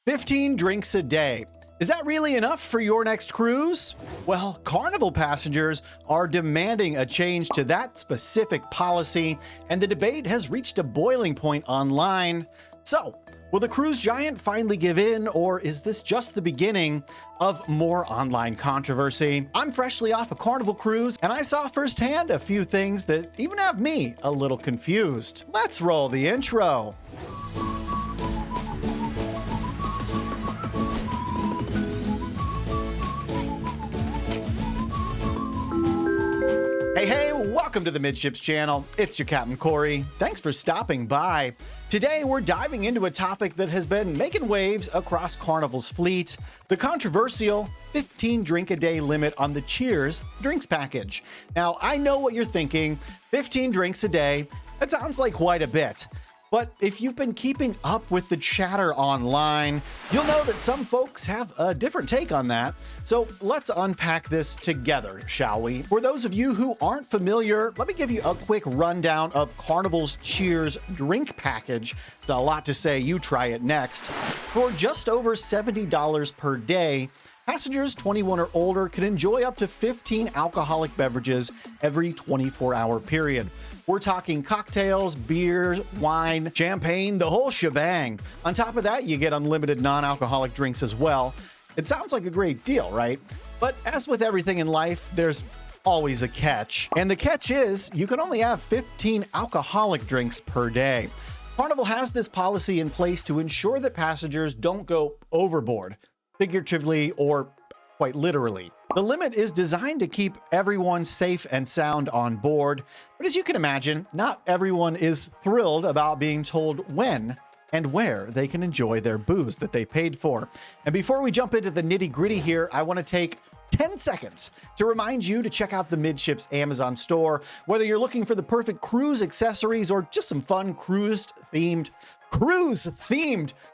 15 drinks a day. Is that really enough for your next cruise? Well, Carnival passengers are demanding a change to that specific policy, and the debate has reached a boiling point online. So, will the cruise giant finally give in, or is this just the beginning of more online controversy? I'm freshly off a Carnival cruise, and I saw firsthand a few things that even have me a little confused. Let's roll the intro. Hey, welcome to the Midships channel. It's your Captain Corey. Thanks for stopping by. Today, we're diving into a topic that has been making waves across Carnival's fleet, the controversial 15 drink a day limit on the Cheers drinks package. Now, I know what you're thinking, 15 drinks a day, that sounds like quite a bit. But if you've been keeping up with the chatter online, you'll know that some folks have a different take on that. So let's unpack this together, shall we? For those of you who aren't familiar, let me give you a quick rundown of Carnival's Cheers drink package. It's a lot to say, you try it next. For just over $70 per day, passengers 21 or older can enjoy up to 15 alcoholic beverages every 24-hour period. We're talking cocktails, beer, wine, champagne, the whole shebang. On top of that, you get unlimited non-alcoholic drinks as well. It sounds like a great deal, right? But as with everything in life, there's always a catch. And the catch is you can only have 15 alcoholic drinks per day. Carnival has this policy in place to ensure that passengers don't go overboard, figuratively or quite literally. The limit is designed to keep everyone safe and sound on board, but as you can imagine, not everyone is thrilled about being told when and where they can enjoy their booze that they paid for. And before we jump into the nitty-gritty here, I want to take 10 seconds to remind you to check out the Midships Amazon store. Whether you're looking for the perfect cruise accessories or just some fun cruise-themed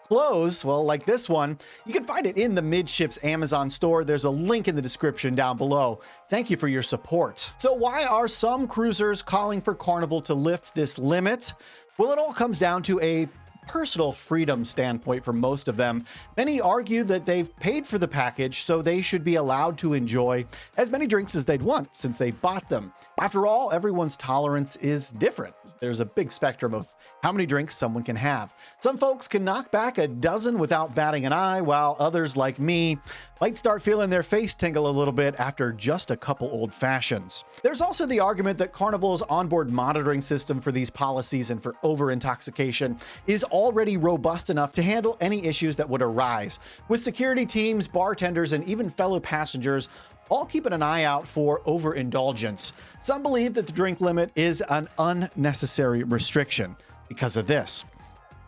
clothes, well, like this one, you can find it in the Midships Amazon store. There's a link in the description down below. Thank you for your support. So why are some cruisers calling for Carnival to lift this limit? Well, it all comes down to a personal freedom standpoint for most of them. Many argue that they've paid for the package, so they should be allowed to enjoy as many drinks as they'd want since they bought them. After all, everyone's tolerance is different. There's a big spectrum of how many drinks someone can have. Some folks can knock back a dozen without batting an eye, while others, like me, might start feeling their face tingle a little bit after just a couple old fashions. There's also the argument that Carnival's onboard monitoring system for these policies and for over-intoxication is already robust enough to handle any issues that would arise, with security teams, bartenders, and even fellow passengers all keeping an eye out for overindulgence. Some believe that the drink limit is an unnecessary restriction because of this.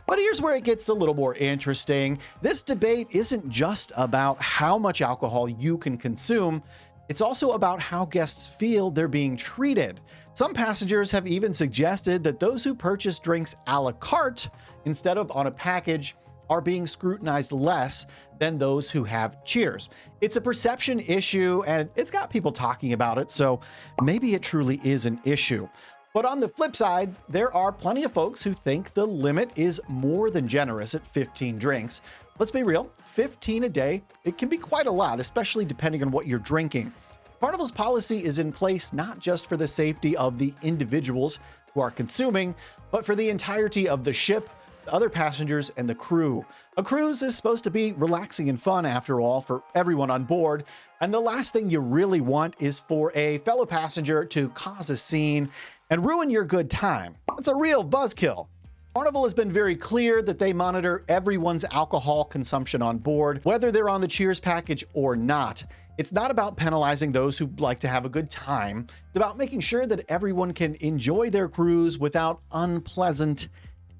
But here's where it gets a little more interesting. This debate isn't just about how much alcohol you can consume, it's also about how guests feel they're being treated. Some passengers have even suggested that those who purchase drinks a la carte instead of on a package are being scrutinized less than those who have Cheers. It's a perception issue, and it's got people talking about it, so maybe it truly is an issue. But on the flip side, there are plenty of folks who think the limit is more than generous at 15 drinks. Let's be real, 15 a day, it can be quite a lot, especially depending on what you're drinking. Carnival's policy is in place not just for the safety of the individuals who are consuming, but for the entirety of the ship, the other passengers, and the crew. A cruise is supposed to be relaxing and fun, after all, for everyone on board, and the last thing you really want is for a fellow passenger to cause a scene and ruin your good time. It's a real buzzkill. Carnival has been very clear that they monitor everyone's alcohol consumption on board, whether they're on the Cheers package or not. It's not about penalizing those who like to have a good time. It's about making sure that everyone can enjoy their cruise without unpleasant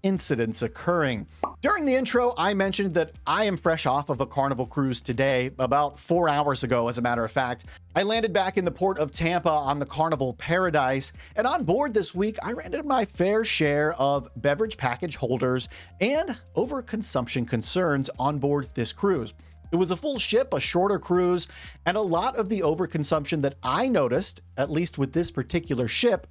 incidents occurring. During the intro, I mentioned that I am fresh off of a Carnival cruise today, about 4 hours ago, as a matter of fact. I landed back in the port of Tampa on the Carnival Paradise, and on board this week, I ran into my fair share of beverage package holders and overconsumption concerns on board this cruise. It was a full ship, a shorter cruise, and a lot of the overconsumption that I noticed, at least with this particular ship,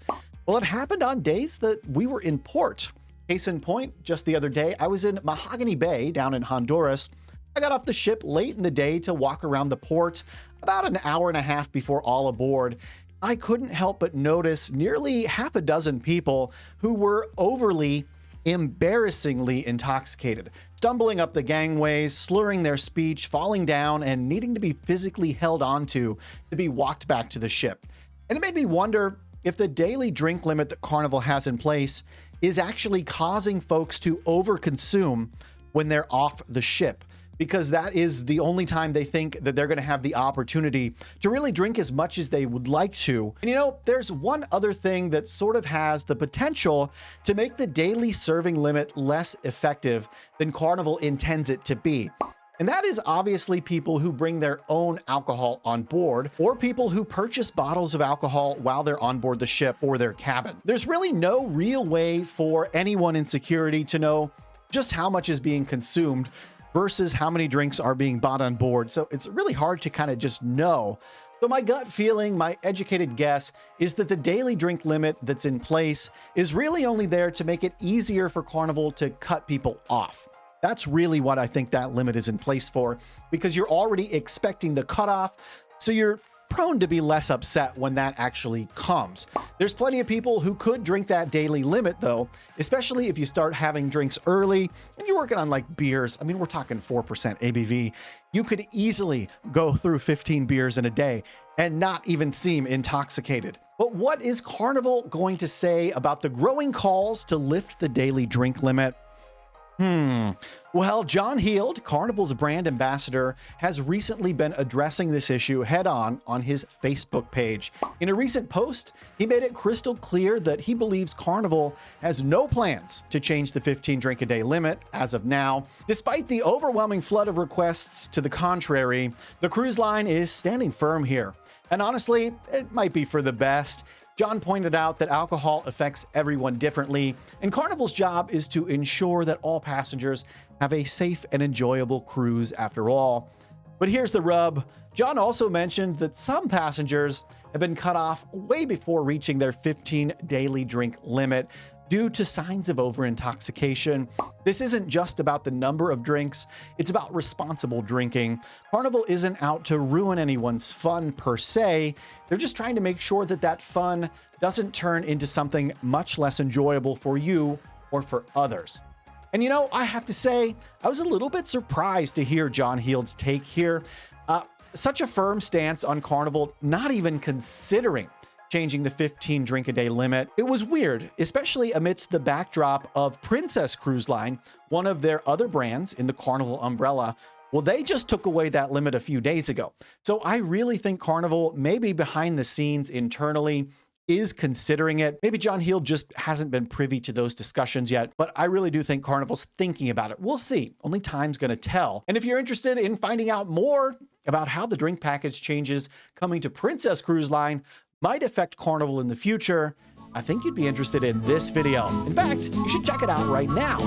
well, it happened on days that we were in port. Case in point, just the other day, I was in Mahogany Bay down in Honduras. I got off the ship late in the day to walk around the port, about an hour and a half before all aboard. I couldn't help but notice nearly half a dozen people who were overly, embarrassingly intoxicated, stumbling up the gangways, slurring their speech, falling down, and needing to be physically held onto to be walked back to the ship. And it made me wonder if the daily drink limit that Carnival has in place is actually causing folks to overconsume when they're off the ship, because that is the only time they think that they're going to have the opportunity to really drink as much as they would like to. And you know, there's one other thing that sort of has the potential to make the daily serving limit less effective than Carnival intends it to be. And that is obviously people who bring their own alcohol on board, or people who purchase bottles of alcohol while they're on board the ship or their cabin. There's really no real way for anyone in security to know just how much is being consumed versus how many drinks are being bought on board. So it's really hard to kind of just know. So my gut feeling, my educated guess, is that the daily drink limit that's in place is really only there to make it easier for Carnival to cut people off. That's really what I think that limit is in place for, because you're already expecting the cutoff, so you're prone to be less upset when that actually comes. There's plenty of people who could drink that daily limit though, especially if you start having drinks early and you're working on like beers. I mean, we're talking 4% ABV. You could easily go through 15 beers in a day and not even seem intoxicated. But what is Carnival going to say about the growing calls to lift the daily drink limit? Well, John Heald, Carnival's brand ambassador, has recently been addressing this issue head-on on his Facebook page. In a recent post, he made it crystal clear that he believes Carnival has no plans to change the 15 drink a day limit as of now. Despite the overwhelming flood of requests to the contrary, the cruise line is standing firm here. And honestly, it might be for the best. John pointed out that alcohol affects everyone differently, and Carnival's job is to ensure that all passengers have a safe and enjoyable cruise after all. But here's the rub. John also mentioned that some passengers have been cut off way before reaching their 15 daily drink limit due to signs of overintoxication. This isn't just about the number of drinks, it's about responsible drinking. Carnival isn't out to ruin anyone's fun per se. They're just trying to make sure that that fun doesn't turn into something much less enjoyable for you or for others. And you know, I have to say, I was a little bit surprised to hear John Heald's take here. Such a firm stance on Carnival, not even considering changing the 15 drink a day limit. It was weird, especially amidst the backdrop of Princess Cruise Line, one of their other brands in the Carnival umbrella. Well, they just took away that limit a few days ago. So I really think Carnival, maybe behind the scenes internally, is considering it. Maybe John Heald just hasn't been privy to those discussions yet, but I really do think Carnival's thinking about it. We'll see. Only time's gonna tell. And if you're interested in finding out more about how the drink package changes coming to Princess Cruise Line might affect Carnival in the future, I think you'd be interested in this video. In fact, you should check it out right now.